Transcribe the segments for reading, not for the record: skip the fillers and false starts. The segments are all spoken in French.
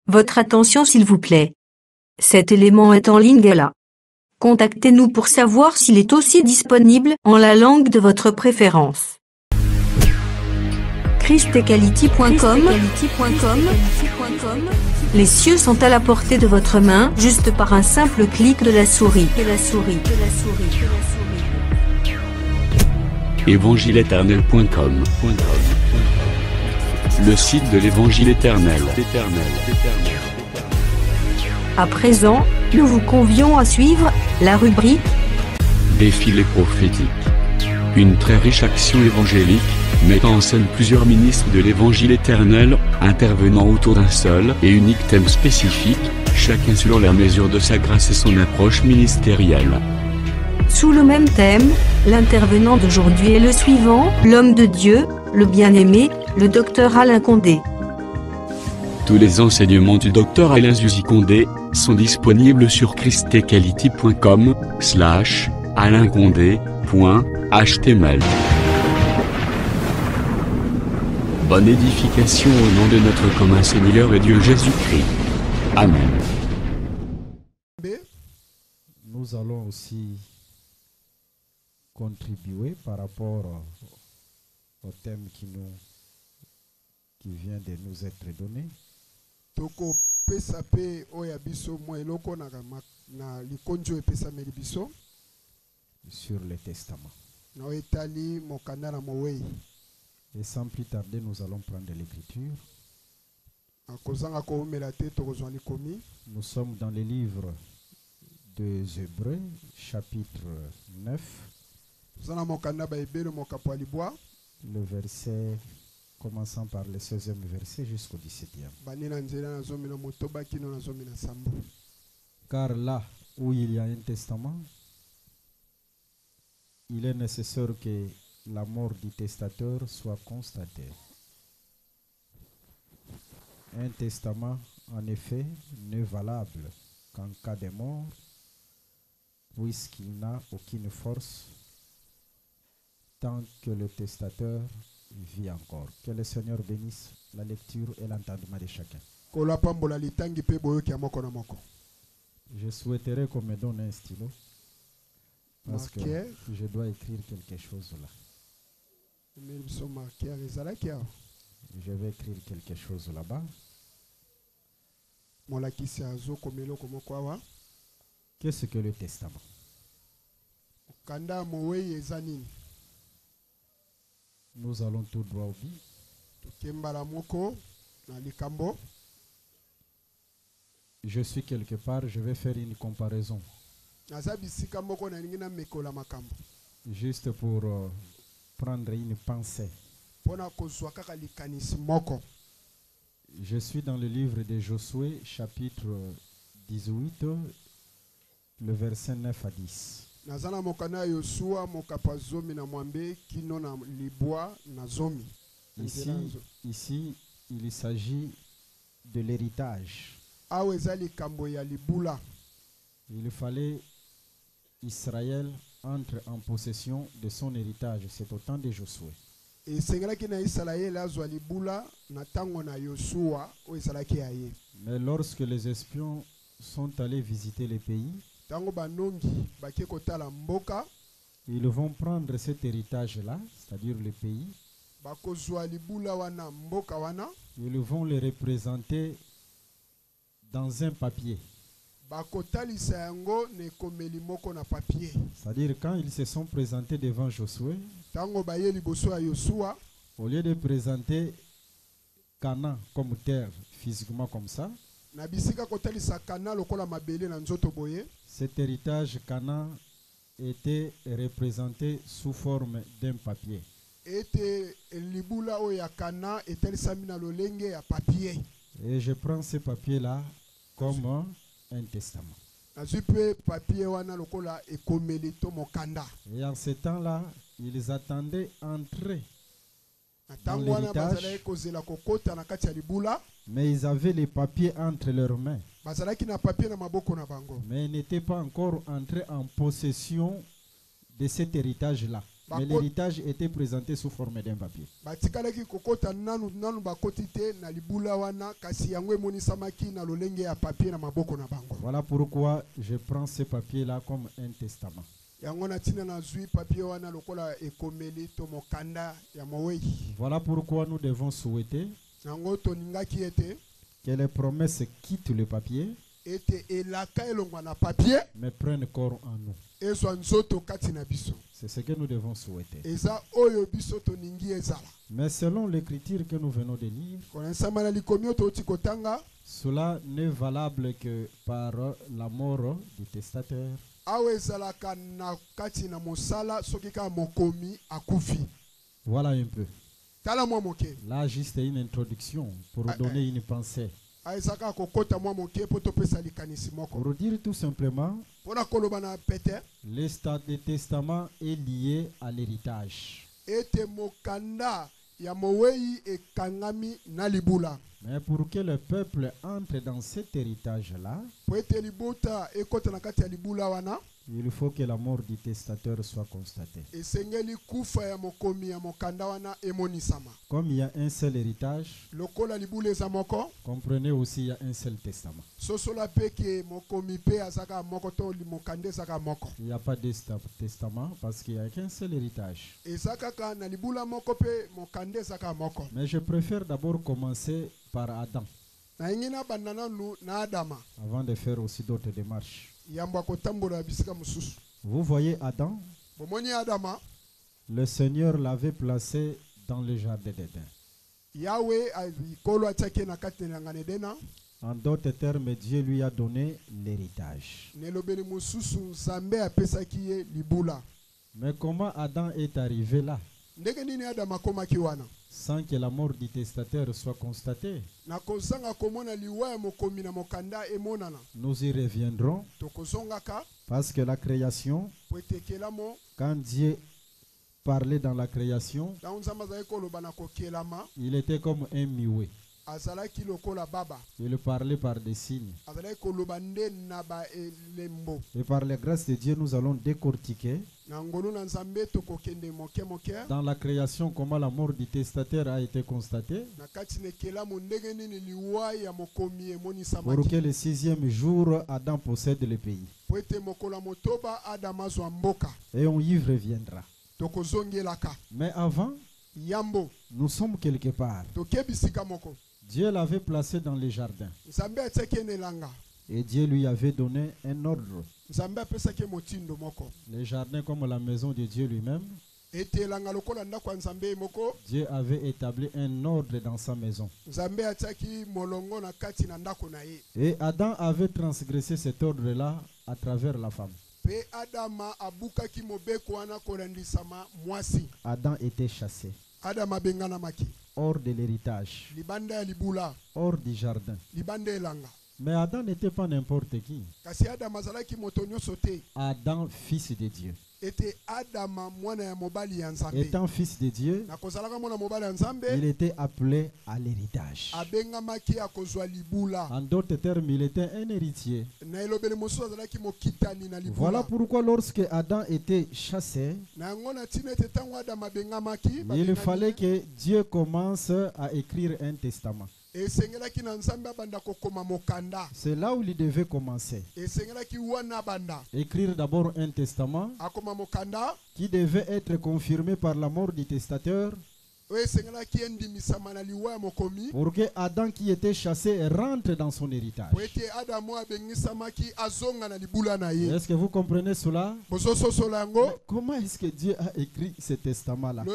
Votre attention s'il vous plaît. Cet élément est en lingala. Contactez-nous pour savoir s'il est aussi disponible en la langue de votre préférence. christequality.com. Les cieux sont à la portée de votre main, juste par un simple clic de la souris. Évangileéternel.com. Le site de l'Évangile éternel. À présent, nous vous convions à suivre la rubrique Défilé prophétique. Une très riche action évangélique, mettant en scène plusieurs ministres de l'Évangile éternel, intervenant autour d'un seul et unique thème spécifique, chacun selon la mesure de sa grâce et son approche ministérielle. Sous le même thème, l'intervenant d'aujourd'hui est le suivant, l'homme de Dieu, le bien-aimé, le docteur Alain Condé. Tous les enseignements du docteur Alain Zuzi Condé sont disponibles sur christequality.com/alain-condé.html. Bonne édification au nom de notre commun Seigneur et Dieu Jésus-Christ. Amen. Nous allons aussi contribuer par rapport au thème qui vient de nous être donné. Sur le testament. Et sans plus tarder, nous allons prendre l'écriture. Nous sommes dans le livre des Hébreux, chapitre 9. Le verset, commençant par le 16e verset jusqu'au 17e. Car là où il y a un testament, il est nécessaire que la mort du testateur soit constatée. Un testament, en effet, n'est valable qu'en cas de mort, puisqu'il n'a aucune force tant que le testateur vit encore. Que le Seigneur bénisse la lecture et l'entendement de chacun. Je souhaiterais qu'on me donne un stylo parce que je dois écrire quelque chose là. Je vais écrire quelque chose là-bas. Qu'est-ce que le testament? Nous allons tout droit au but. Je suis quelque part, je vais faire une comparaison. Juste pour prendre une pensée. Je suis dans le livre de Josué, chapitre 18, le verset 9 à 10. Ici, il s'agit de l'héritage. Il fallait Israël entre en possession de son héritage. C'est au temps de Josué. Mais lorsque les espions sont allés visiter les pays, ils vont prendre cet héritage-là, c'est-à-dire le pays. Ils vont le représenter dans un papier. C'est-à-dire quand ils se sont présentés devant Josué, au lieu de présenter Canaan comme terre, physiquement comme ça, cet héritage Canaan était représenté sous forme d'un papier. Et je prends ce papier-là comme un testament. Et en ce temps-là, ils attendaient entrer dans l'héritage, mais ils avaient les papiers entre leurs mains. Mais ils n'étaient pas encore entrés en possession de cet héritage-là. Mais l'héritage était présenté sous forme d'un papier. Voilà pourquoi je prends ce papier-là comme un testament. Voilà pourquoi nous devons souhaiter que les promesses quittent le papier, mais prennent corps en nous. C'est ce que nous devons souhaiter. Mais selon l'écriture que nous venons de lire, cela n'est valable que par la mort du testateur. Voilà un peu. Là, juste une introduction pour donner une pensée. Pour dire tout simplement, le testament est lié à l'héritage. Mais pour que le peuple entre dans cet héritage-là, il faut que la mort du testateur soit constatée. Comme il y a un seul héritage, comprenez aussi il y a un seul testament. Il n'y a pas de testament parce qu'il n'y a qu'un seul héritage. Mais je préfère d'abord commencer par Adam, avant de faire aussi d'autres démarches. Vous voyez Adam, le Seigneur l'avait placé dans le jardin d'Éden. En d'autres termes, Dieu lui a donné l'héritage. Mais comment Adam est arrivé là sans que la mort du testateur soit constatée? Nous y reviendrons parce que la création, quand Dieu parlait dans la création, il était comme un mioué. Il parlait par des signes. Et par la grâce de Dieu, nous allons décortiquer dans la création comment la mort du testateur a été constatée, pour que le 6e jour, Adam possède le pays. Et on y reviendra. Mais avant, nous sommes quelque part. Dieu l'avait placé dans les jardins. Et Dieu lui avait donné un ordre. Les jardins comme la maison de Dieu lui-même. Dieu avait établi un ordre dans sa maison. Et Adam avait transgressé cet ordre-là à travers la femme. Adam était chassé hors de l'héritage, hors du jardin. Mais Adam n'était pas n'importe qui. Adam, fils de Dieu. Étant fils de Dieu, il était appelé à l'héritage. En d'autres termes, il était un héritier. Voilà pourquoi lorsque Adam était chassé, il fallait que Dieu commence à écrire un testament. C'est là où il devait commencer. Écrire d'abord un testament qui devait être confirmé par la mort du testateur, pour que Adam qui était chassé rentre dans son héritage. Est-ce que vous comprenez cela? Mais comment est-ce que Dieu a écrit ce testament-là?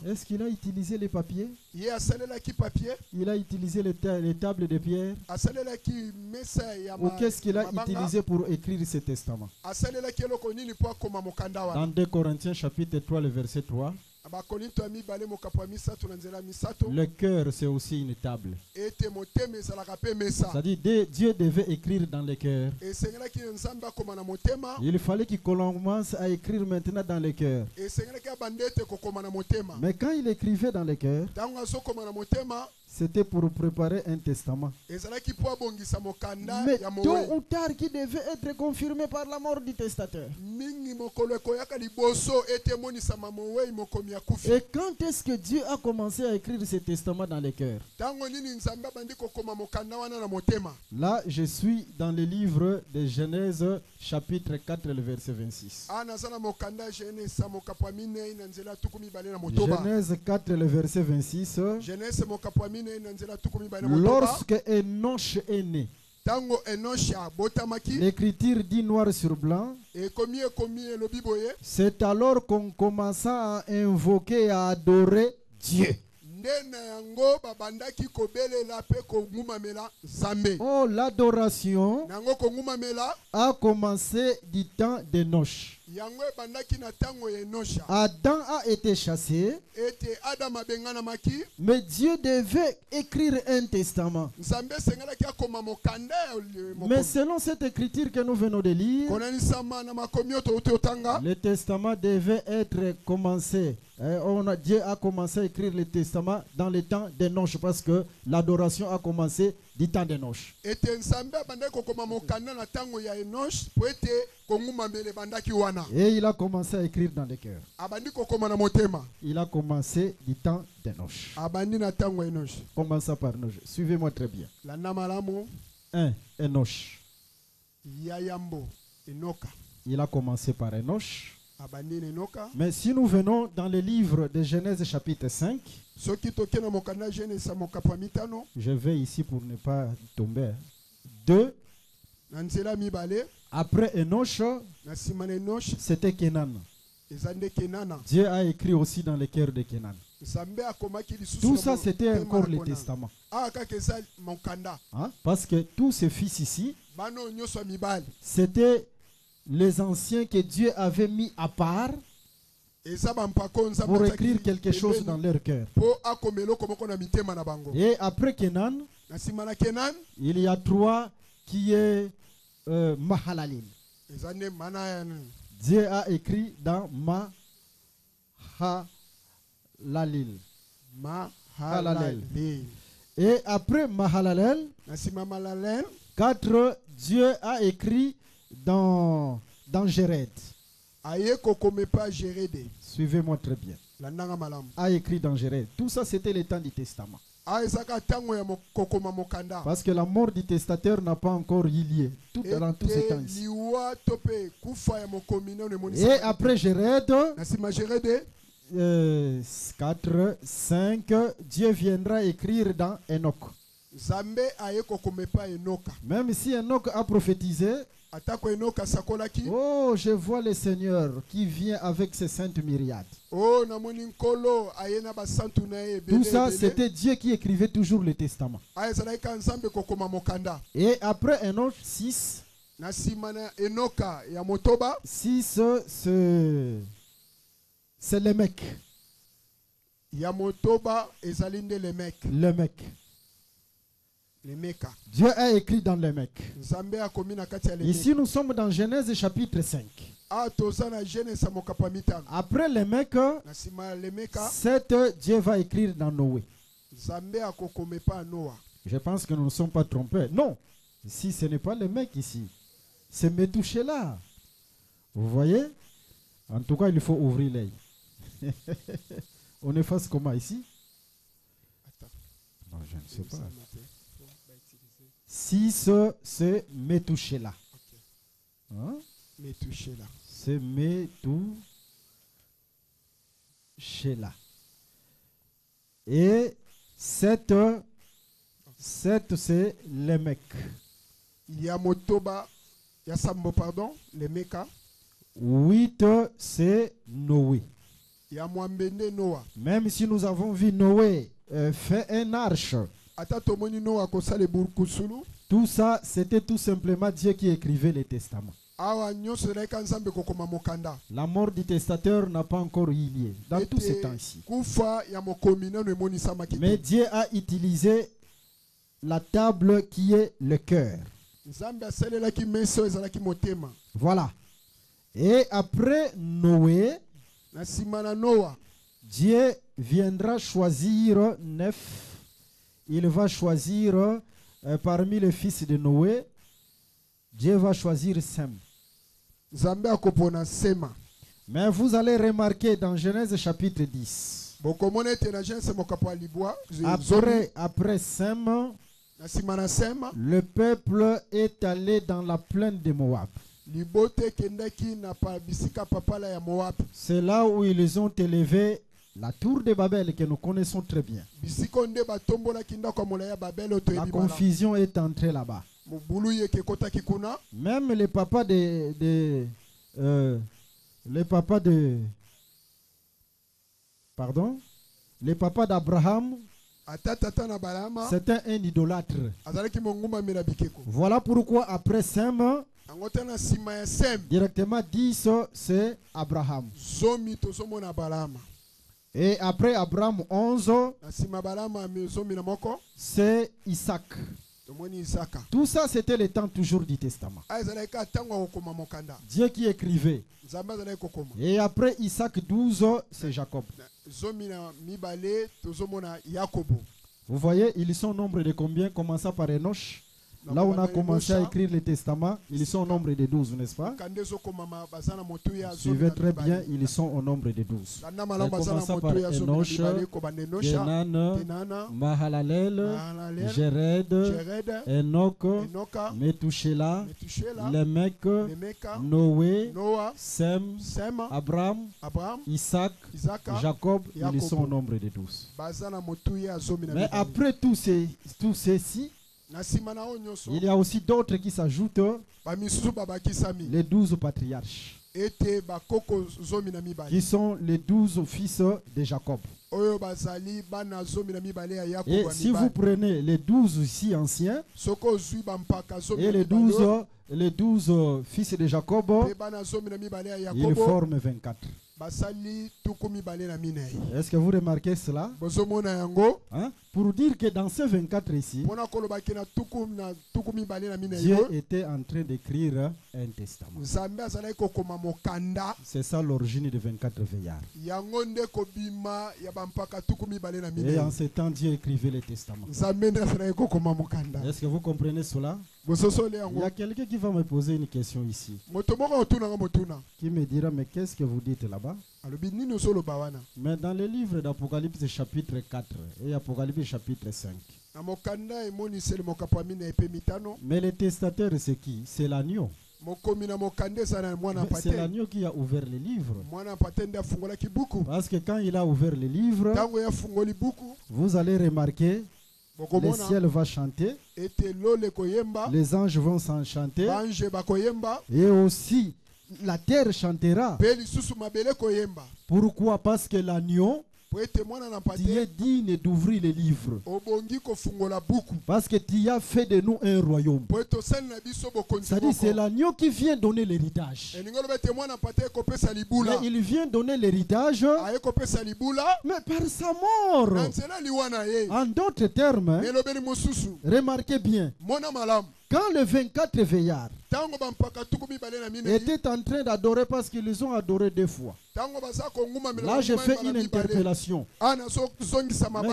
Est-ce qu'il a utilisé les papiers? Il a utilisé les tables de pierre? Ou qu'est-ce qu'il a utilisé pour écrire ce testament? Dans 2 Corinthiens chapitre 3, le verset 3. Le cœur, c'est aussi une table. C'est-à-dire Dieu devait écrire dans le cœur. Il fallait qu'il commence à écrire maintenant dans le cœur. c'était pour préparer un testament. Mais tôt ou tard, qui devait être confirmé par la mort du testateur. Et quand est-ce que Dieu a commencé à écrire ce testament dans les cœurs? Là, je suis dans le livre de Genèse, chapitre 4, le verset 26. Genèse 4, le verset 26. Lorsque Enoch est né, l'écriture dit noir sur blanc, c'est alors qu'on commença à invoquer et à adorer Dieu. Oh, l'adoration a commencé du temps d'Enoch. Adam a été chassé, mais Dieu devait écrire un testament. Mais selon cette écriture que nous venons de lire, le testament devait être commencé. Dieu a commencé à écrire le testament dans le temps d'Enoch, parce que l'adoration a commencé du temps d'Enoch. Et il a commencé à écrire dans les cœurs. Il a commencé du temps d'Enoch. Commença par Enoch. Suivez-moi très bien. 1. Enoch. Il a commencé par Enoch. Mais si nous venons dans le livre de Genèse chapitre 5, je vais ici pour ne pas tomber. 2. Après Enoch, c'était Kenan. Dieu a écrit aussi dans le cœur de Kenan. Tout ça, c'était encore le testament. Hein? Parce que tous ces fils ici, c'était les anciens que Dieu avait mis à part pour écrire quelque chose dans leur cœur. Et après Kenan, il y a 3 qui est Mahalalel. Dieu a écrit dans Mahalalel. Et après Mahalalel, 4, Dieu a écrit dans Jéred. Suivez-moi très bien. A écrit dans Jéred. Tout ça, c'était le temps du testament. Parce que la mort du testateur n'a pas encore eu lieu dans tous ces temps ici. Et après Jéred, 4, 5, Dieu viendra écrire dans Enoch. Même si Enoch a prophétisé, oh, je vois le Seigneur qui vient avec ses saintes myriades. Tout ça, c'était Dieu qui écrivait toujours le testament. Et après Enoch, 6. 6, c'est le mec. Le mec. Dieu a écrit dans les mecs. Ici nous sommes dans Genèse chapitre 5. Après les mecs, 7, Dieu va écrire dans Noé. Je pense que nous ne sommes pas trompés. Non, ici ce n'est pas les mecs ici. C'est Métouchéla. Vous voyez? En tout cas, il faut ouvrir l'œil. On efface comment ici? Non, je ne sais pas. 6, c'est Métouchéla. Hein? C'est Métouchéla. Et 7, c'est les mecs. Les Meka. 8, c'est Noé. Même si nous avons vu Noé faire un arche, tout ça, c'était tout simplement Dieu qui écrivait les testaments. La mort du testateur n'a pas encore eu lieu dans tous ces temps-ci. Mais Dieu a utilisé la table qui est le cœur. Voilà. Et après Noé, Dieu viendra choisir 9. il va choisir parmi les fils de Noé, Dieu va choisir Sem. Mais vous allez remarquer dans Genèse chapitre 10, après Sem, le peuple est allé dans la plaine de Moab. C'est là où ils ont élevé la tour de Babel que nous connaissons très bien. La confusion est entrée là-bas. Même les papas les papas d'Abraham, c'était un idolâtre. Voilà pourquoi après Sem, directement 10, c'est Abraham. Et après Abraham 11, c'est Isaac. Tout ça, c'était le temps toujours du testament. Dieu qui écrivait. Et après Isaac 12, c'est Jacob. Vous voyez, ils sont au nombre de combien? Commençant par Enoch. Là où on a commencé à écrire les testaments, ils sont au nombre de 12, n'est-ce pas? Suivez très bien, ils sont au nombre de 12. Commençant par Enoch, Kenan, Mahalalel, Jéred, Enoch, Methuselah, Lémec, Noé, Sem, Abraham, Isaac, Jacob, ils sont au nombre de 12. Mais après tous ceux-ci, il y a aussi d'autres qui s'ajoutent, les 12 patriarches, qui sont les 12 fils de Jacob. Et si vous prenez les 12 ici anciens et les 12 fils de Jacob, ils forment 24. Est-ce que vous remarquez cela? Hein? Pour dire que dans ces 24 ici, Dieu était en train d'écrire un testament. C'est ça l'origine des 24 veillards. Et en ce temps, Dieu écrivait les testaments. Est-ce que vous comprenez cela? Il y a quelqu'un qui va me poser une question ici, qui me dira, mais qu'est-ce que vous dites là-bas? Mais dans le livre d'Apocalypse chapitre 4 et Apocalypse chapitre 5, mais le testateur c'est qui? C'est l'agneau. C'est l'agneau qui a ouvert les livres. Parce que quand il a ouvert les livres, vous allez remarquer, le ciel va chanter, les anges vont s'enchanter, et aussi la terre chantera. Pourquoi? Parce que l'agneau tu es digne d'ouvrir les livres. Parce que tu as fait de nous un royaume. C'est-à-dire c'est l'agneau qui vient donner l'héritage. Mais il vient donner l'héritage, mais par sa mort. En d'autres termes, remarquez bien, quand les 24 veillards étaient en train d'adorer, parce qu'ils ont adoré 2 fois. Là, je fais une interpellation. Mais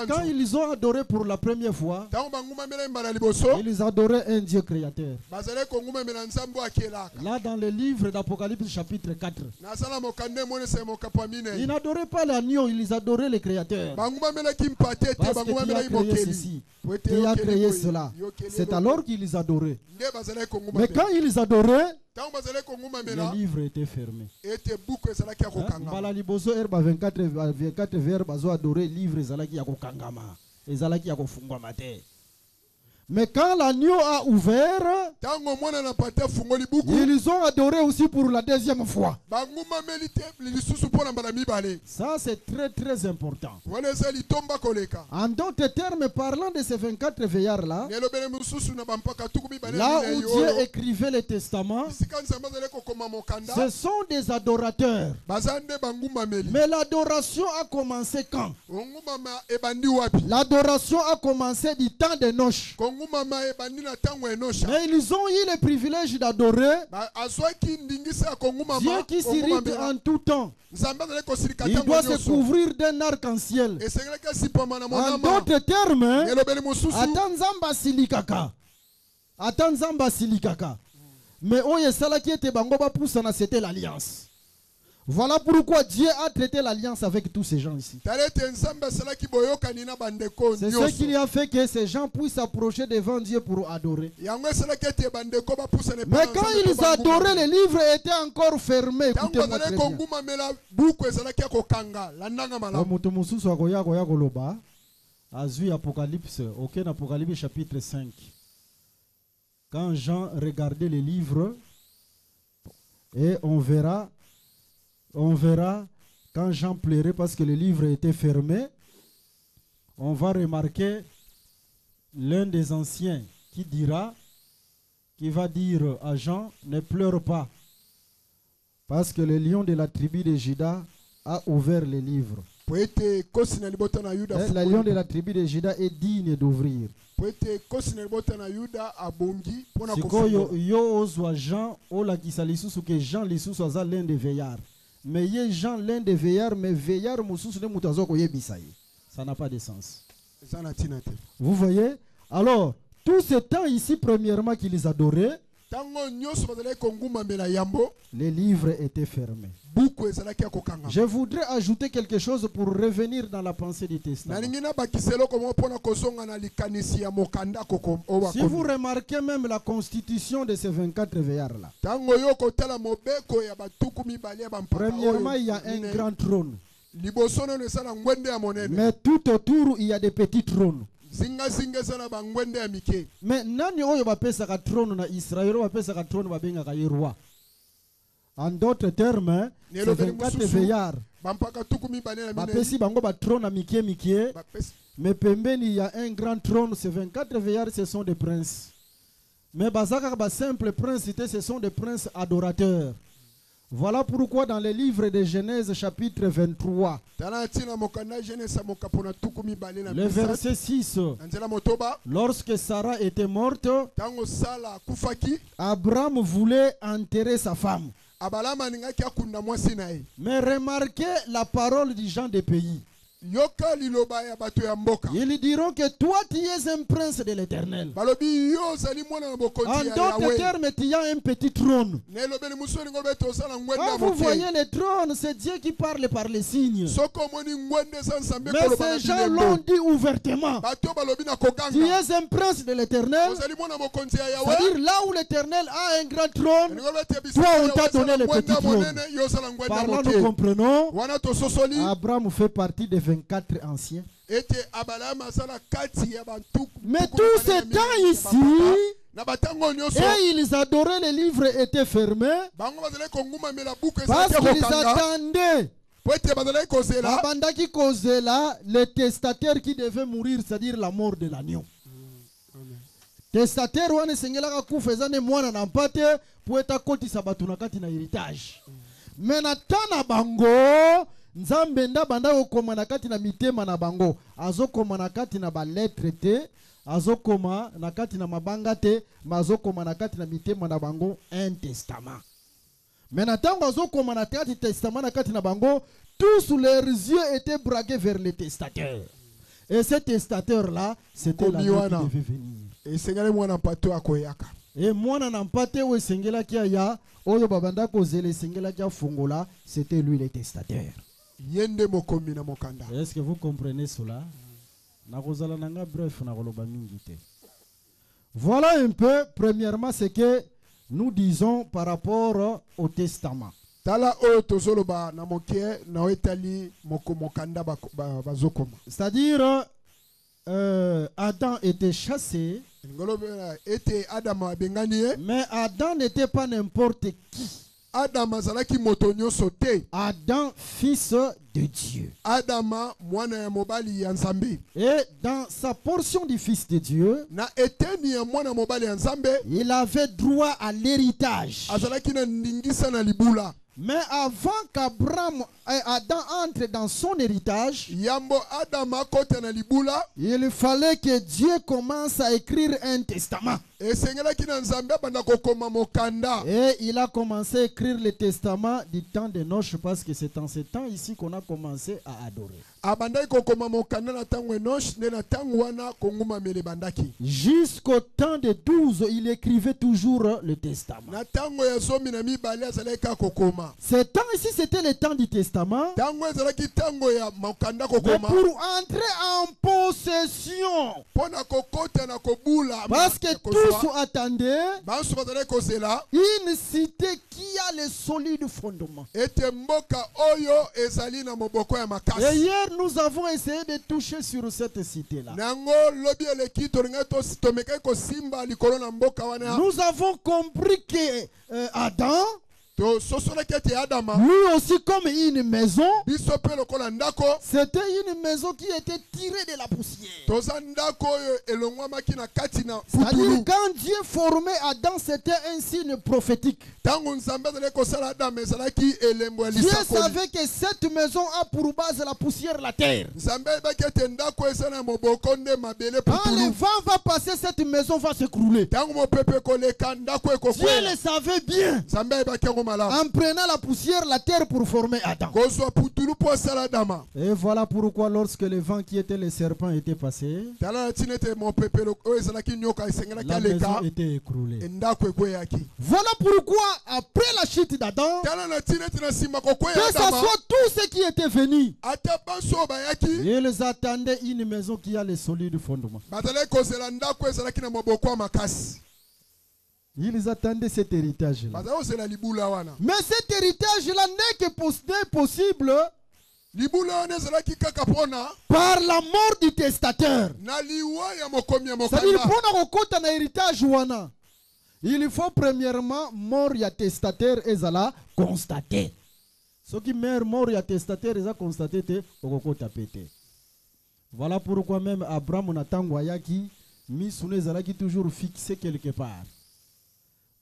quand ils ont adoré pour la première fois, ils adoraient un Dieu créateur. Là, dans le livre d'Apocalypse chapitre 4, ils n'adoraient pas l'agneau, ils adoraient le créateur. Parce que tu as créé ceci, tu as créé cela. C'est alors qu'ils adoraient. Mais quand ils adoraient, le livre était fermé. Voilà, liboso herba 24 vers bazo adoré livre ezalaki ya kokangama, ezalaki ya kofungwa mate. Mais quand l'agneau a ouvert, ils ont adoré aussi pour la deuxième fois. Ça, c'est très très important. En d'autres termes, parlant de ces 24 veillards-là, là où Dieu écrivait les testaments, ce sont des adorateurs. Mais l'adoration a commencé quand? L'adoration a commencé du temps de Noch. Mais ils ont eu le privilège d'adorer Dieu qui s'irrite en tout temps. Il doit se couvrir d'un arc-en-ciel. En d'autres termes, Atanzamba silikaka. Mais c'était l'alliance. Voilà pourquoi Dieu a traité l'alliance avec tous ces gens ici. C'est ce qui a fait que ces gens puissent s'approcher devant Dieu pour adorer. Mais quand ils adoraient, les livres étaient encore fermés. Écoutez-moi très bien. Apocalypse, Apocalypse chapitre 5. Quand Jean regardait les livres, et on verra quand Jean pleurait parce que le livre était fermé, on va remarquer l'un des anciens qui va dire à Jean, ne pleure pas, parce que le lion de la tribu de Juda a ouvert les livres. Le lion de la tribu de Juda est digne d'ouvrir. Sikoyo yo ozwa Jean olakisa lisusu ke Jean lisusu aza l'un des veillards. Mais il Jean l'un des veillards, mais veillard mususu ne mutazo koyebisa ye. Ça n'a pas de sens. Vous voyez? Alors, tout ce temps ici, premièrement qu'ils adoraient, les livres étaient fermés. Je voudrais ajouter quelque chose pour revenir dans la pensée du Testament. Si vous remarquez même la constitution de ces 24 veillards-là, premièrement, il y a un grand trône. Mais tout autour, il y a des petits trônes. Mais nani oyo bapesaka trône na Israël bapesaka trône babengaka ye roi. En d'autres termes, c'est 24 veillards. Bapesi bango ba trône na mikie. Mais pembeni il y a un grand trône, ces 24 veillards ce sont des princes. Mais bazaka ba simple princes, ce sont des princes adorateurs. Voilà pourquoi dans le livre de Genèse chapitre 23, le verset 6, lorsque Sarah était morte, Abraham voulait enterrer sa femme. Mais remarquez la parole des gens des pays. Ils diront que toi tu es un prince de l'Éternel. En d'autres termes, tu as un petit trône. Quand vous voyez le trône, c'est Dieu qui parle par les signes. Mais ces gens l'ont dit ouvertement. Tu es un prince de l'Éternel. C'est-à-dire là où l'Éternel a un grand trône, toi on t'a donné le petit trône. Par là nous comprenons, Abraham fait partie des 24 anciens. Mais tout ce temps ici, et ils adoraient, les livres étaient fermés parce qu'ils attendaient le testataire qui devait mourir, c'est-à-dire la mort de l'agneau. Testataire wane sengelaka kufezane mwana na mpate po eta koti sabatuna kati na héritage. Mais na tana bango Nzambe nda banda okoma na kati na mitema na bango, azokoma na kati na ba lettre te, azokoma na kati na mabanga te, mazokoma na kati na mitema na bango un testament. Mais na tango azokoma na kati testament na kati na bango, tous leurs yeux étaient braqués vers le testateur. Et ce testateur là, c'était la qui devait venir. Et sengela mwana pato akoyaka. Et mwana na mpate we sengela kia ya, oyo babanda ko zele sengela kia fongola, c'était lui le testateur. Est-ce que vous comprenez cela? Voilà un peu, premièrement, ce que nous disons par rapport au testament. C'est-à-dire, Adam était chassé, mais Adam n'était pas n'importe qui. Adam, fils de Dieu. Et dans sa portion du fils de Dieu, il avait droit à l'héritage. Mais avant qu'Abraham et Adam entrent dans son héritage, il fallait que Dieu commence à écrire un testament. Et il a commencé à écrire le testament du temps de Noch, parce que c'est en ce temps ici qu'on a commencé à adorer. Jusqu'au temps de 12, il écrivait toujours le testament. Ce temps ici, c'était le temps du testament. Mais pour entrer en possession, parce que tous attendaient une cité qui a les solides fondements. Et hier, nous avons essayé de toucher sur cette cité-là. Nous avons compris que Adam, lui aussi comme une maison, c'était une maison qui était tirée de la poussière. C'est-à-dire quand Dieu formait Adam, c'était un signe prophétique. Dieu savait que cette maison a pour base la poussière, la terre. Quand le vent va passer, cette maison va s'écrouler. Dieu le savait bien. En prenant la poussière, la terre pour former Adam. Et voilà pourquoi lorsque le vent qui était le serpent était passé, la maison était écroulée. Voilà pourquoi après la chute d'Adam, que ce soit tous ceux qui étaient venus, ils attendaient une maison qui a les solides fondements. Ils attendaient cet héritage-là. Mais cet héritage-là n'est que possible par la mort du testateur. C'est-à-dire, pour un héritage, il faut premièrement mort ya testateur et zala constater. Ce qui meurt mort ya testateur et a constaté te okokota pété. Voilà pourquoi même Abraham natangwayaki misune zalaki toujours fixé quelque part.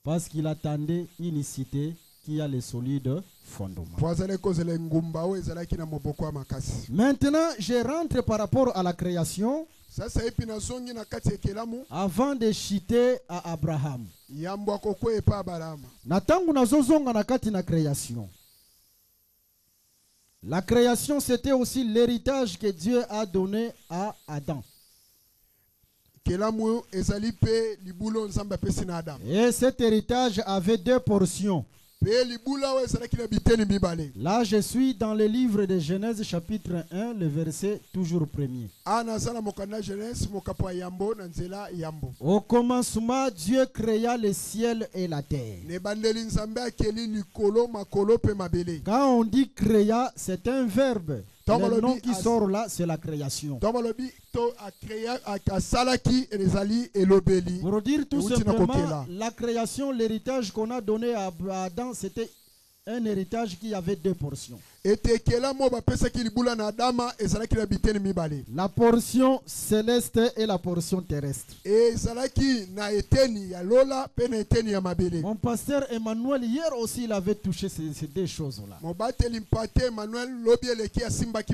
Parce qu'il attendait une cité qui a les solides fondements. Maintenant, je rentre par rapport à la création. Avant de chuter à Abraham. La création, c'était aussi l'héritage que Dieu a donné à Adam. Et cet héritage avait deux portions. Là, je suis dans le livre de Genèse chapitre 1, le verset toujours premier. Au commencement, Dieu créa le ciel et la terre. Quand on dit créa, c'est un verbe. Le nom qui sort là, c'est la création. Pour dire tout simplement, la création, l'héritage qu'on a donné à Adam, c'était un héritage qui avait deux portions. La portion céleste et la portion terrestre. Mon pasteur Emmanuel, hier aussi, il avait touché ces deux choses-là.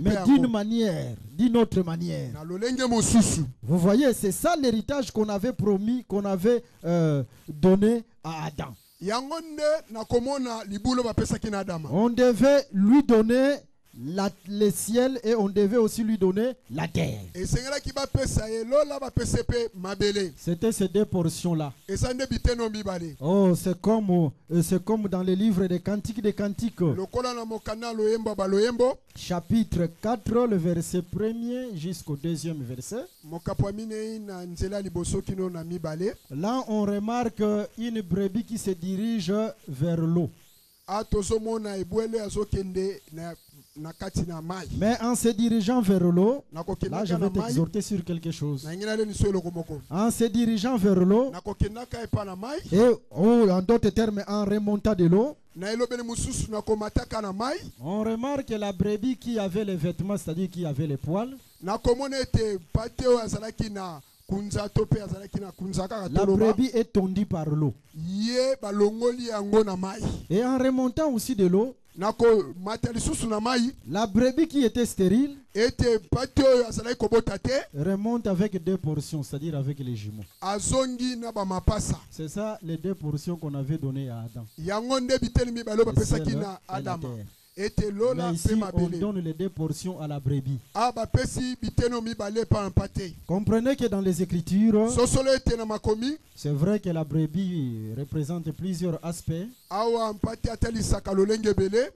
Mais d'une manière, d'une autre manière. Vous voyez, c'est ça l'héritage qu'on avait promis, qu'on avait donné à Adam. On devait lui donner le ciel et on devait aussi lui donner la terre. C'était ces deux portions-là. Oh, c'est comme dans le livre des Cantiques des Cantiques. Chapitre 4, le verset 1er jusqu'au 2e verset. Là, on remarque une brebis qui se dirige vers l'eau. Mais en se dirigeant vers l'eau, là je vais t'exhorter sur quelque chose. En se dirigeant vers l'eau, et en d'autres termes, en remontant de l'eau, on remarque la brebis qui avait les vêtements, c'est-à-dire qui avait les poils. La brebis est tondue par l'eau. Et en remontant aussi de l'eau, la brebis qui était stérile remonte avec 2 portions, c'est-à-dire avec les jumeaux. C'est ça les 2 portions qu'on avait données à Adam. Mais ici, on donne les 2 portions à la brebis. Comprenez que dans les Écritures, c'est vrai que la brebis représente plusieurs aspects.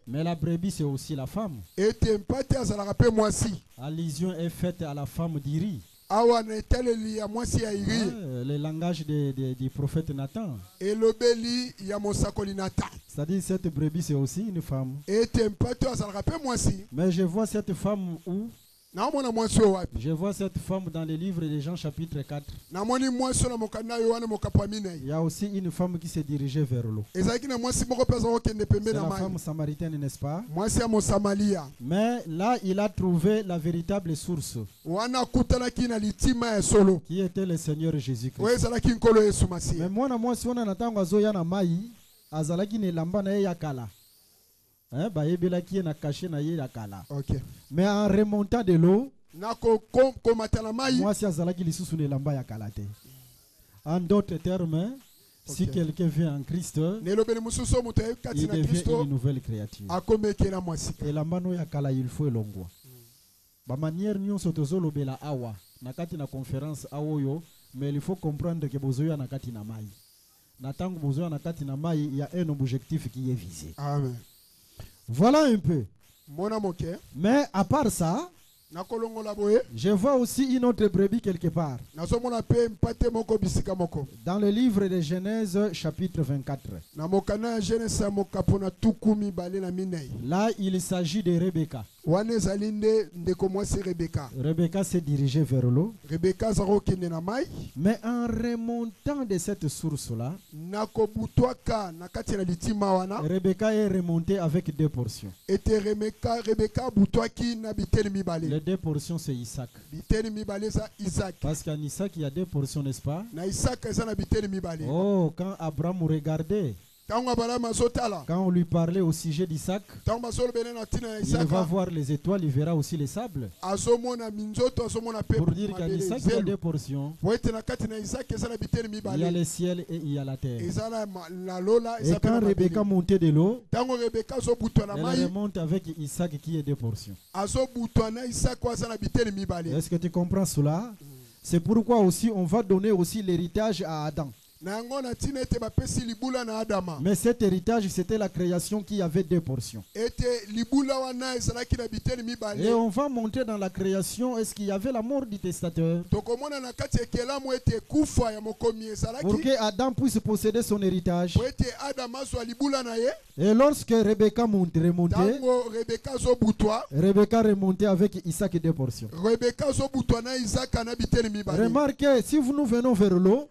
Mais la brebis, c'est aussi la femme. Allusion est faite à la femme d'Iri. Le langage du prophète Nathan. C'est-à-dire cette brebis c'est aussi une femme. Mais je vois cette femme où? Je vois cette femme dans le livre de Jean chapitre 4. Il y a aussi une femme qui s'est dirigée vers l'eau. C'est la femme samaritaine, n'est-ce pas? Mais là, il a trouvé la véritable source, qui était le Seigneur Jésus-Christ. Mais moi, si on attend à mai, azalaki ne lamba na yakala. Mais en remontant de l'eau, moi si azalaki lisusu ne lamba yakala te. En d'autres termes, si quelqu'un vient en Christ, il devient une nouvelle créature. Et lamba no yakala il faut elongwa. Ba manière nyonso tozolobela awa nakati na conférence awoyo, mais il faut comprendre que bozoya nakati na mai. Natango bozoya nakati na mai, il y a un objectif qui est visé. Amen. Voilà un peu. Mais à part ça, je vois aussi une autre brebis quelque part. Dans le livre de Genèse chapitre 24. Là, il s'agit de Rebecca. Rebecca s'est dirigée vers l'eau. Mais en remontant de cette source-là, Rebecca est remontée avec 2 portions. Les 2 portions, c'est Isaac. Parce qu'en Isaac, il y a 2 portions, n'est-ce pas? Oh, quand Abraham regardait, quand on lui parlait au sujet d'Isaac, il va voir les étoiles, il verra aussi les sables. Pour dire qu'en Isaac, il y a 2 portions. Il y a le ciel et il y a la terre. Et quand Rebecca montait de l'eau, elle remonte avec Isaac qui est 2 portions. Est-ce que tu comprends cela? C'est pourquoi aussi on va donner aussi l'héritage à Adam. Mais cet héritage, c'était la création qui avait 2 portions. Et on va montrer dans la création, est-ce qu'il y avait la mort du testateur? Pour que Adam puisse posséder son héritage. Et lorsque Rebecca remontait, Rebecca remontait avec Isaac 2 portions. Remarquez, si nous venons vers l'eau,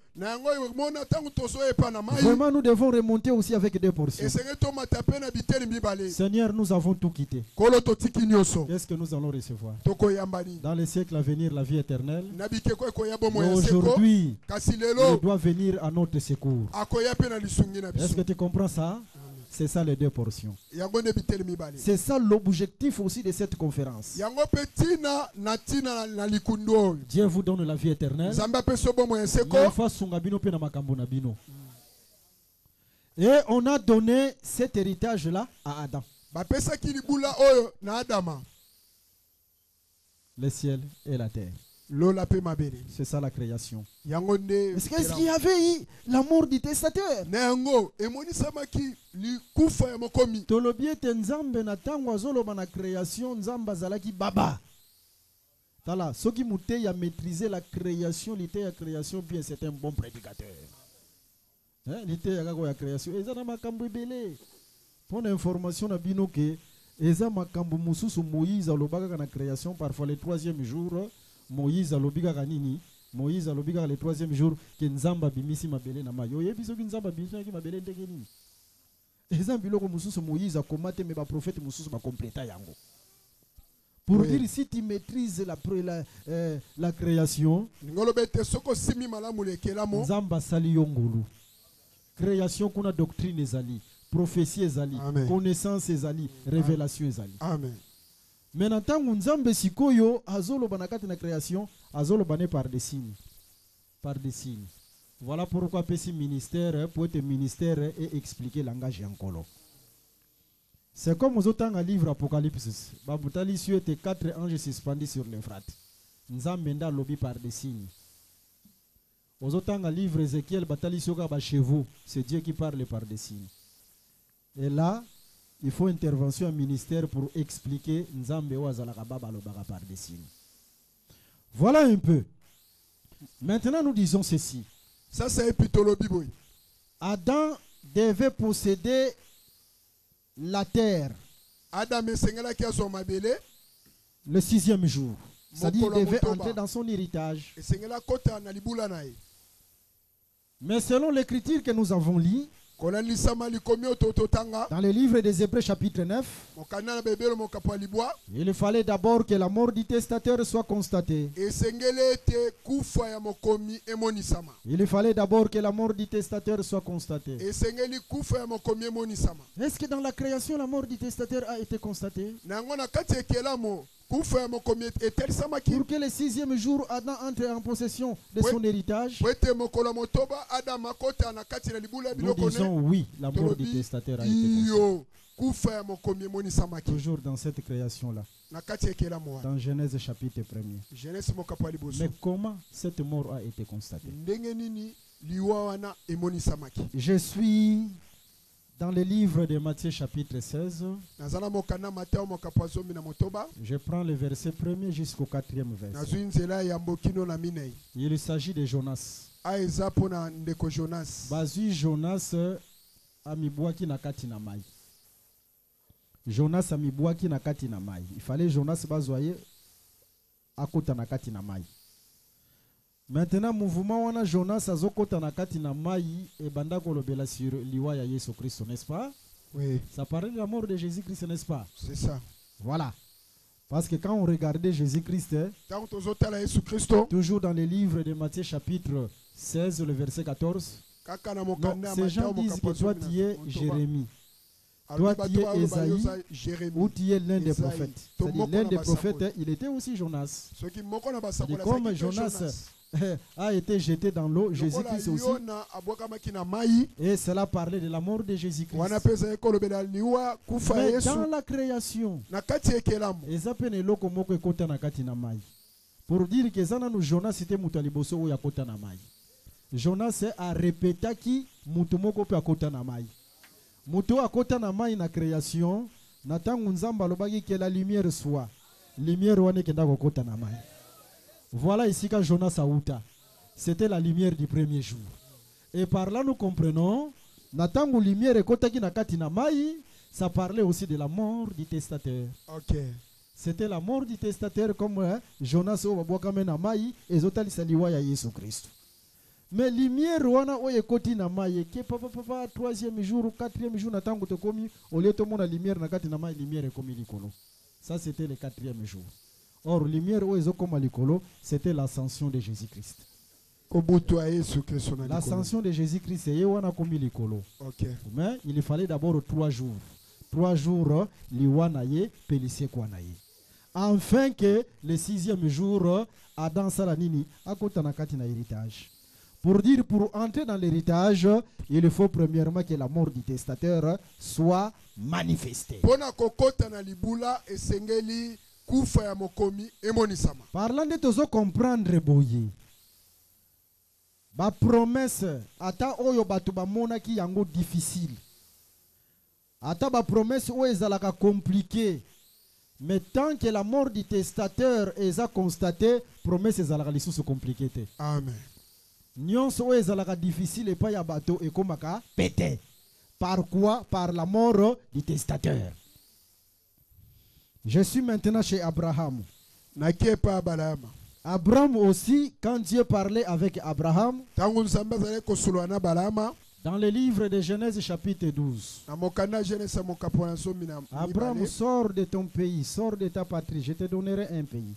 vraiment nous devons remonter aussi avec 2 portions. Seigneur, nous avons tout quitté. Qu'est-ce que nous allons recevoir? Dans les siècles à venir, la vie éternelle. Aujourd'hui, il doit venir à notre secours. Est-ce que tu comprends ça? C'est ça les 2 portions. C'est ça l'objectif aussi de cette conférence. Dieu vous donne la vie éternelle. Et on a donné cet héritage-là à Adam. Le ciel et la terre. C'est ça la création. Est-ce qu'il y avait eu l'amour du testateur? Tolobie tenzambe na tango azoloba na création nzamba zalaki baba. Tala, soki muté a maîtrisé la création, la création bien, c'est un bon prédicateur. L'ité ya création, eza na makambo ebele. Pour information na bino ke eza makambo mususu Moïse alobaka na création parfois le 3e jour. Moïse alobika kanini? Moïse alobika le 3e jour que nzamba bimisi mabele na mayo. Yebiso ki nzamba bimisi mabele ndenge nini? Eza biloko mususu Moïse akomate me ba prophète mususu ba completa yango. Pour dire si tu maîtrises la création, Nzamba sali yongulu. Création kuna doctrine ezali, prophétie ezali, connaissance ezali, révélation ezali. Amen. Maintenant tangu Nzambe sikoyo azolo banakati na création, azolo bané par des signes. Par des signes. Voilà pourquoi petit ministère pour être ministère et expliquer le langage yankolo. C'est comme aux autres livre Apocalypse. Babutali sur tes 4 anges suspendus sur l'Euphrate. Nzambenda lobby par des signes. Aux autres livre Ézéchiel batali sur ba chevaux. C'est Dieu qui parle par des signes. Et là, il faut intervention au ministère pour expliquer Nzambe wazalaka baba lobaka par des signes. Voilà un peu. Maintenant nous disons ceci. Ça c'est plutôt le Bible. Adam devait posséder la terre le 6e jour. C'est-à-dire qu'il devait entrer dans son héritage. Mais selon l'écriture que nous avons lue, dans le livre des Hébreux chapitre 9, il fallait d'abord que la mort du testateur soit constatée. Il fallait d'abord que la mort du testateur soit constatée. Est-ce que dans la création la mort du testateur a été constatée? Pour que le 6e jour Adam entre en possession de son héritage, nous disons oui, la mort du testateur a été constatée. Toujours dans cette création-là, dans Genèse chapitre 1er. Mais comment cette mort a été constatée? Je suis dans le livre de Matthieu chapitre 16. Je prends le verset 1er jusqu'au 4e verset. Il s'agit de Jonas. Bazui Jonas amibwaki na kati na mai. Jonas amibwaki na kati na mai. Il fallait Jonas bazwaye akota na kati na mai. Maintenant, mouvement wana Jonas azokota na kati na mai et banda kolobela sur liwa ya Yesu Christ, n'est-ce pas? Oui. Ça parle de la mort de Jésus-Christ, n'est-ce pas? C'est ça. Voilà. Parce que quand on regardait Jésus-Christ, toujours dans les livres de Matthieu chapitre 16, le verset 14, ces gens disent que toi tu es Jérémie. Toi tu es Esaïe, ou tu es l'un des prophètes. C'est-à-dire l'un des prophètes, il était aussi Jonas. C'est comme Jonas a été jeté dans l'eau, Jésus-Christ aussi. Et cela parlait de la mort de Jésus-Christ. Mais dans la création, pour dire que Jonas était mutaliboso ou yakota na mai. Jonas a répété qui mutumoko pe akota na mai. Muto akota na mai na création, natangu nzamba lobaki que la lumière soit. Lumière wane kenda kokota na mai. Voilà ici quand Jonas a outa. C'était la lumière du premier jour. Et par là nous comprenons, natangu lumière ekotaki na kati na mai, ça parlait aussi de la mort du testateur. OK. C'était la mort du testateur comme Jonas o babwaka na mai ezotali saliwa ya Yesu Christ. Mais lumière wana oye koti na mai ke papa 3e jour ou 4e jour natangu to komi au lieu to mona lumière na kati na mai lumière komi likolo. Ça c'était le 4e jour. Or lumière oye ezokoma likolo, c'était l'ascension de Jésus-Christ. L'ascension de Jésus-Christ c'est wana komi likolo. OK. Mais il fallait d'abord 3 jours. 3 jours liwana ye pelisie kwa na ye. Afin que le 6e jour Adam salanini akota na kati na héritage. Pour dire, pour entrer dans l'héritage, il faut premièrement que la mort du testateur soit manifestée. Parlant de tozo comprendre boye. Ba promesse ata oyo batu ba mona ki yango difficile. Ata ba promesse oyo ezalaka compliqué. Mais tant que la mort du testateur est constatée, promesse ezalaka lisusu compliqué. Amen. Nyonso ezalaka difficile et pas ya bateau et komaka pété. Par quoi? Par la mort du testateur. Je suis maintenant chez Abraham. Abraham aussi, quand Dieu parlait avec Abraham, Dans le livre de Genèse chapitre 12. Abraham, sors de ton pays, sors de ta patrie, je te donnerai un pays.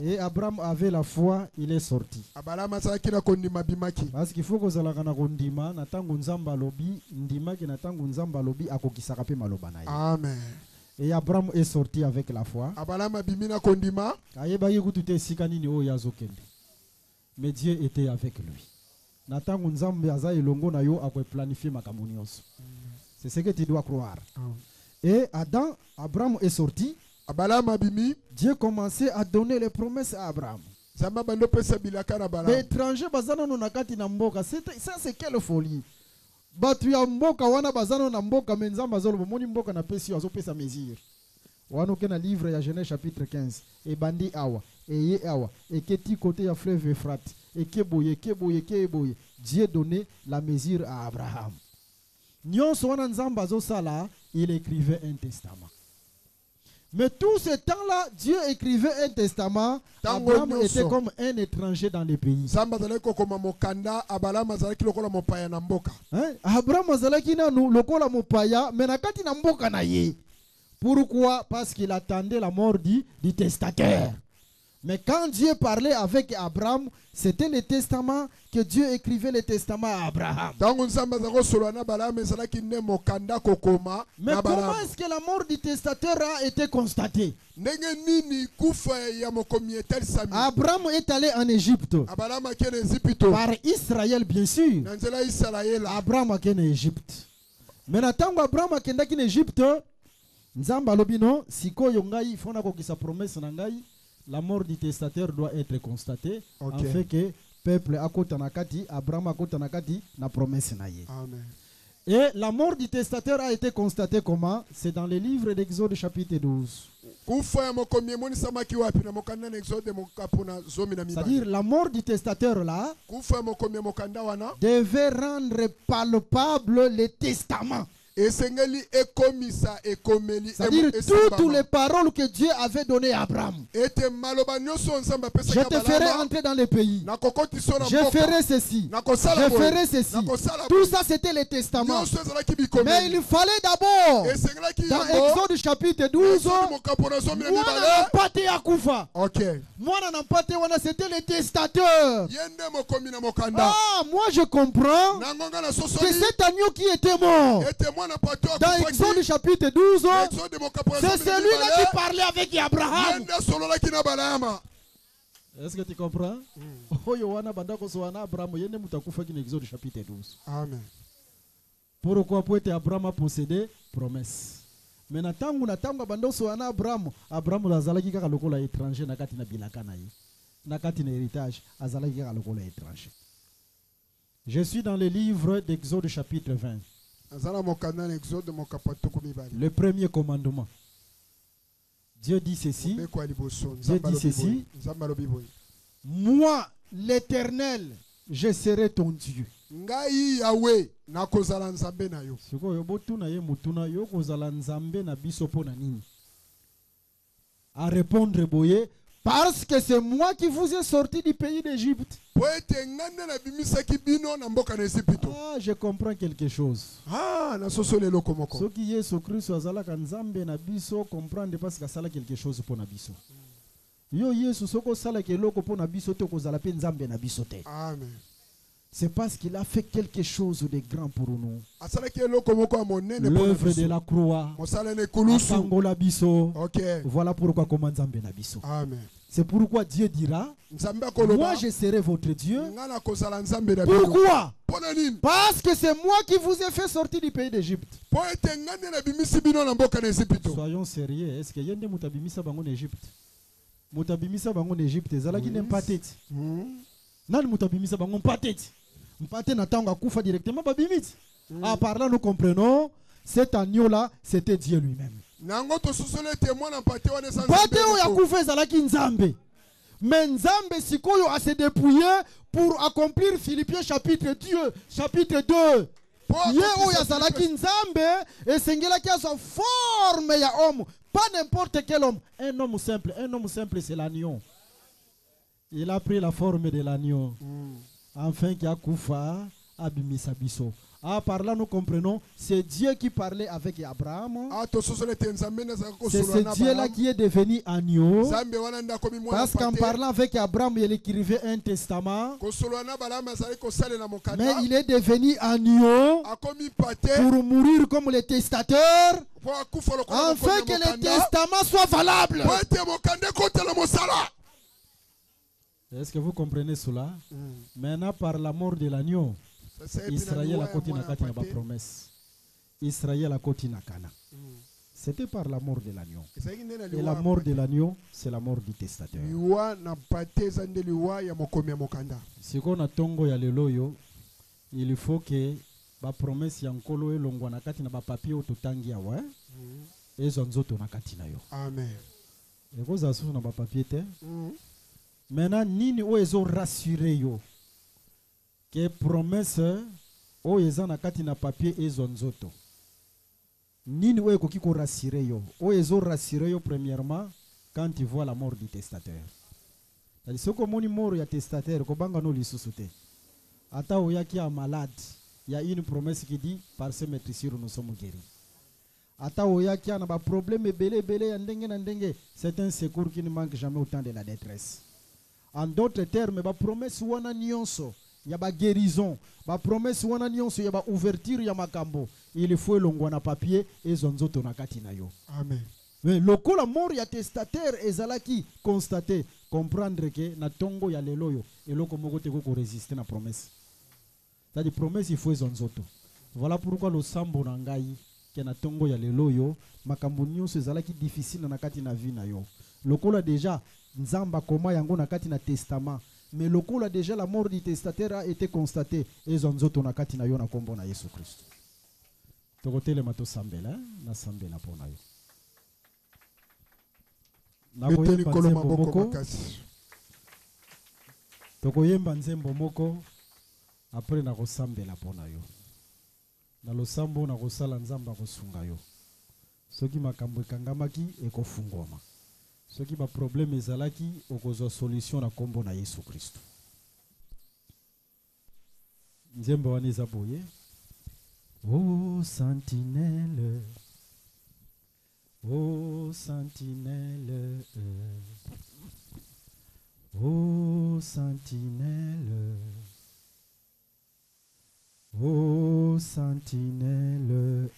Et Abraham avait la foi, il est sorti. Parce qu'il faut que vous Amen. Et Abraham est sorti avec la foi. Mais Dieu était avec lui. C'est ce que tu dois croire. Et Abraham est sorti. Dieu commençait à donner les promesses à Abraham. Les étrangers, ça c'est quelle folie. Wano kena livre ya Genèse chapitre 15 et bandi awa et ye awa et keti côté ya fleuve Euphrates et keboye Dieu donnait la mesure à Abraham. Nyonso wana nzamba zo sala, il écrivait un testament. Mais tout ce temps-là, Dieu écrivait un testament. Abraham était comme un étranger dans le pays. Abraham azalaki na lokola mopaya mais nakati na mboka na ye. Pourquoi? Parce qu'il attendait la mort du testateur. Mais quand Dieu parlait avec Abraham, c'était le testament que Dieu écrivait le testament à Abraham. Mais comment est-ce que la mort du testateur a été constatée? Abraham est allé en Égypte. Par Israël, bien sûr. Abraham a été en Égypte. Mais maintenant, Abraham a été en Égypte. Nzamba lobino sikoyo ngai fona ko kisa promesse na ngai, la mort du testateur doit être constatée en fait que peuple akota nakati Abraham akota nakati na promesse na ye. Amen. Et la mort du testateur a été constatée comment? C'est dans le livre d'Exode chapitre 12. C'est-à-dire la mort du testateur là devait rendre palpable le testament. C'est-à-dire toutes les paroles que Dieu avait données à Abraham. Je te ferai entrer dans le pays. Je ferai ceci. Je ferai ceci. Tout ça c'était le testament. Mais il fallait d'abord, dans Exode chapitre 12, c'était le testateur. Ah, moi je comprends que cet agneau qui était mort dans Exode chapitre 12, c'est celui-là qui parlait avec Abraham. Est-ce que tu comprends? Amen. Pourquoi peut-être Abraham a possédé promesse? Mais Abraham azalaki kaka lokola étranger nakati na bilaka na ye. Nakati na héritage azalaki kaka lokola étranger. Je suis dans le livre d'Exode chapitre 20. Le premier commandement. Dieu dit ceci. Dieu dit ceci. Moi, l'Éternel, je serai ton Dieu. À répondre boye, parce que c'est moi qui vous ai sorti du pays d'Égypte. Ah, je comprends quelque chose. Ce qui est Christ azalaka nzambe na biso comprendre parce que sala quelque chose pour na biso. Yo Yesu soko sala keloko pour na biso te kozala pe nzambe na biso te. Amen. C'est parce qu'il a fait quelque chose de grand pour nous. L'œuvre de la croix. Asangola biso. Voilà pourquoi comment nzambe na biso. Amen. C'est pourquoi Dieu dira, moi je serai votre Dieu. Pourquoi? Parce que c'est moi qui vous ai fait sortir du pays d'Égypte. Soyons sérieux. Est-ce que yende mutabimisa bango en Égypte? Mutabimisa bango en Égypte. Zalaki n'empatete. Nan mutabimisa bango empatete. Mpate natanga kufa directement babimiti. À part là nous comprenons, cet agneau là c'était Dieu lui-même. Pateo ya kufa zalaki nzambe. Mais nzambe sikoyo a se dépouiller pour accomplir Philippiens chapitre 2. Ye o ya zalaki nzambe et sengelaki a sa forme ya homme, pas n'importe quel homme, un homme simple c'est l'agneau. Il a pris la forme de l'agneau. Enfin qui a kufa abimisa biso. Ah, par là nous comprenons, c'est Dieu qui parlait avec Abraham. C'est ce Dieu-là qui est devenu agneau. Parce qu'en parlant avec Abraham, il écrivait un testament. Mais il est devenu agneau pour mourir comme le testateur, afin que le testament soit valable. Est-ce que vous comprenez cela? Maintenant, par la mort de l'agneau, Israël a continué à faire la promesse. Israël a continué à Cana. C'était par la mort de l'agneau. Et la mort de l'agneau, c'est la mort du testateur. Si on a tongo ya leloyo, il faut que la promesse ya nkolo elongwa na kati na ba papier ototangi ya wa. Ezo nzoto na kati na yo. Amen. Et vous avez na ba papier te. Maintenant nini o ezo rassurer yo. Que promesse o eza na kati na papier ezo nzoto. Nini o ekoki ko rassurer yo. O ezo rassurer yo premièrement quand tu vois la mort du testateur. C'est ce que moni mort ya testateur ko banga no lisusu te. Ata o yaki a malade, il y a une promesse qui dit par ce maîtrisure nous sommes guéris. Ata o yaki a na ba problème belé ya ndenge na ndenge, c'est un secours qui ne manque jamais au temps de la détresse. En d'autres termes, ba promesse wana nyonso ya ba guérison, ba promesse wana nyonso ya ba ouverture ya makambo, il faut longwa na papier et zonzoto na kati na yo. Amen. Mais lokola mort ya testateur ezalaki constater, comprendre que na tongo ya leloyo eloko moko te ko résister na promesse. C'est-à-dire promesse il faut zonzoto. Voilà pourquoi le sambo na ngai ke na tongo ya leloyo makambo nyonso ezalaki difficile na kati na vie na yo. Lokola déjà nzamba koma yango na kati na testament. Mais lokola déjà la mort du testateur a été constatée et zonzoto na kati na yo na kombo na Yesu Christ. Tokotele mato sambela na sambela pona yo. Tokoyemba nzembo moko après na kosambela pona yo. Na losambo na kosala nzamba kosunga yo. Soki makambo ekangamaki ekofungwama. Soki ba problème ezalaki okozwa solution na kombo na Yesu Kristo. Nzembo wana eza boye. Oh sentinelle, oh sentinelle, oh sentinelle, oh sentinelle,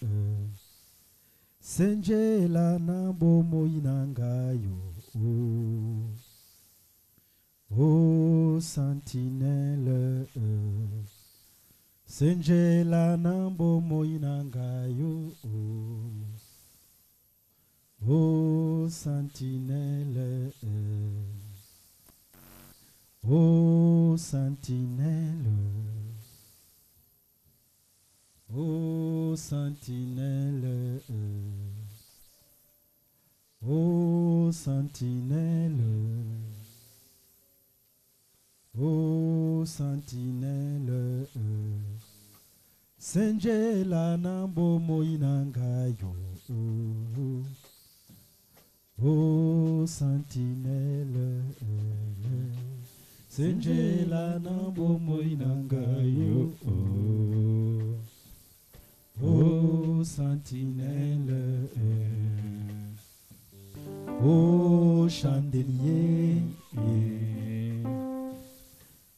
senjela na bomoi na ngayo, oh sentinelle, senjela na bomoi na ngayo, oh sentinelle, oh sentinelle, oh sentinelle, oh sentinelle, oh sentinelle, senjela na bomoi na ngayo, oh sentinelle, senjela na bomoi na ngayo, oh sentinelle, oh chandelier,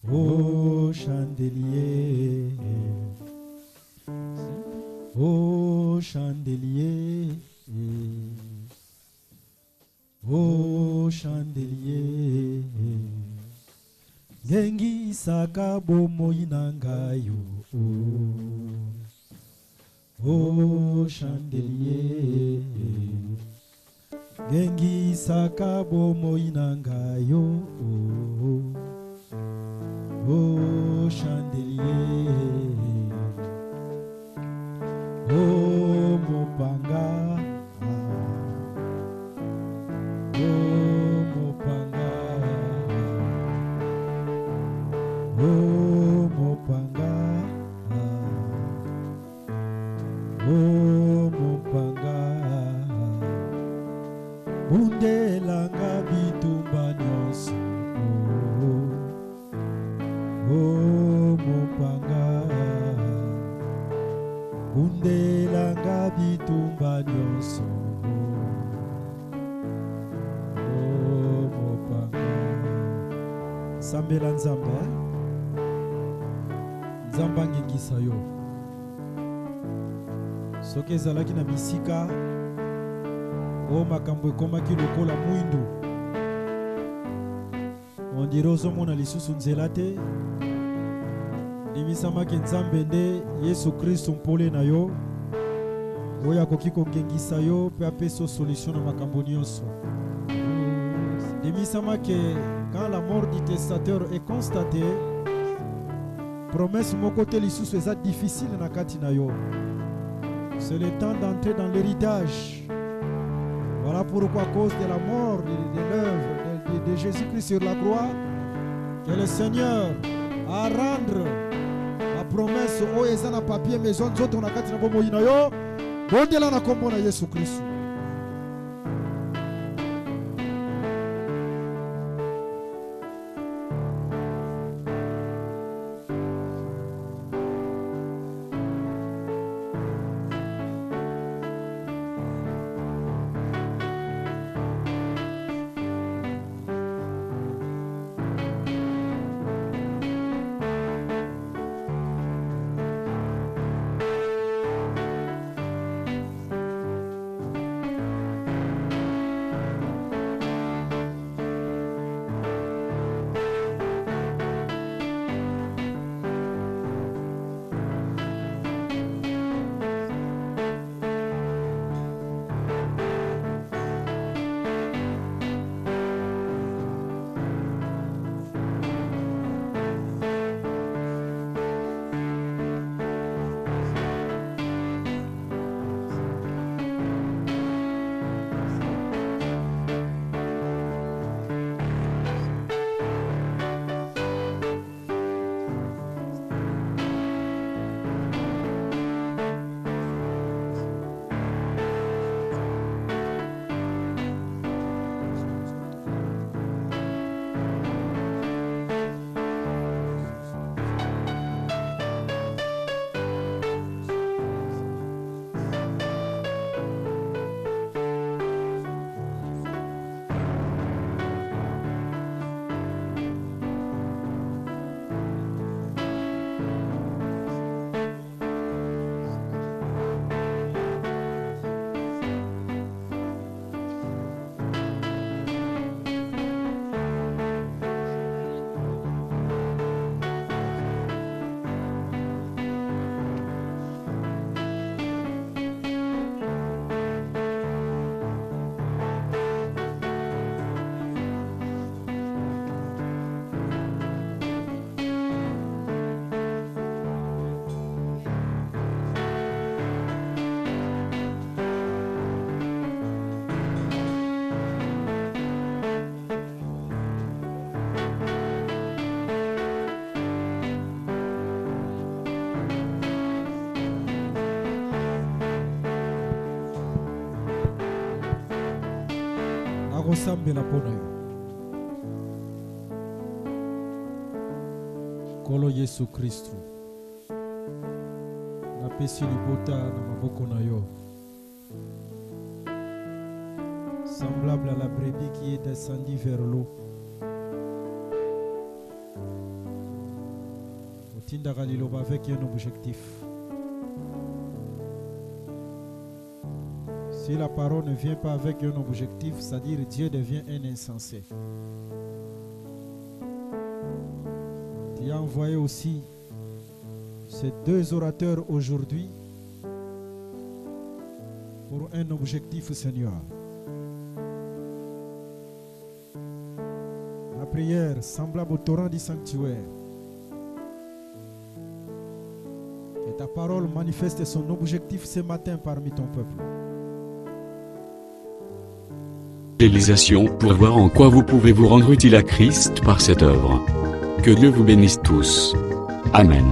oh chandelier, oh chandelier, oh chandelier, gengi saka bomoi na ngayo, oh chandelier, gengi saka bomoi na ngayo, oh chandelier, oh mopanga, oh mopanga, oh mopanga, oh mopanga, bundelanga bitumba nyonso, oh mopanga kundelanga bitumba nyonso mopanga sambela nzambe nzambe angengisa yo soki ezalaki na bisika o makambo ekomaki lokola mwindu ondire ozomona lisusu nzela te ndimisamaki nzambe nde Yesu Kristo mpole na yo oyo akoki kongengisa yo mpe apesa solution na makambo nyonso ndimisamaki quand la mort du testateur est constatée promesse moko te lisusu eza difficile na kati na yo. C'est le temps d'entrer dans l'héritage. Voilà pourquoi, à cause de la mort, de l'œuvre de Jésus-Christ sur la croix, que le Seigneur a rendre la promesse au ezana papier maison zoto na kati na bombo inayo bondela na kombo na Yesu Kristo. Sambela pona yo Kolo Yesu Kristo na pesi libota na maboko na yo semblable à la brebis qui est descendue vers l'eau otindaka liloba avec un objectif. Si la parole ne vient pas avec un objectif, c'est-à-dire Dieu devient un insensé. Tu as envoyé aussi ces deux orateurs aujourd'hui pour un objectif, Seigneur. La prière semblable au torrent du sanctuaire. Et ta parole manifeste son objectif ce matin parmi ton peuple. Réalisation pour voir en quoi vous pouvez vous rendre utile à Christ par cette œuvre. Que Dieu vous bénisse tous. Amen.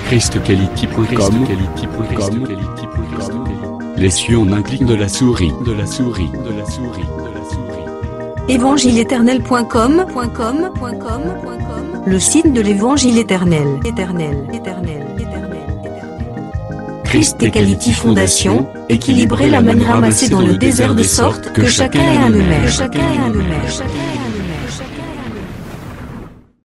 ChristKelity.com. Les cieux en un clic de la souris. Évangile-éternel.com Le signe de l'évangile éternel. Christ Equality Fondation, équilibrer la manne ramassée dans le désert de sorte que chacun ait un maire.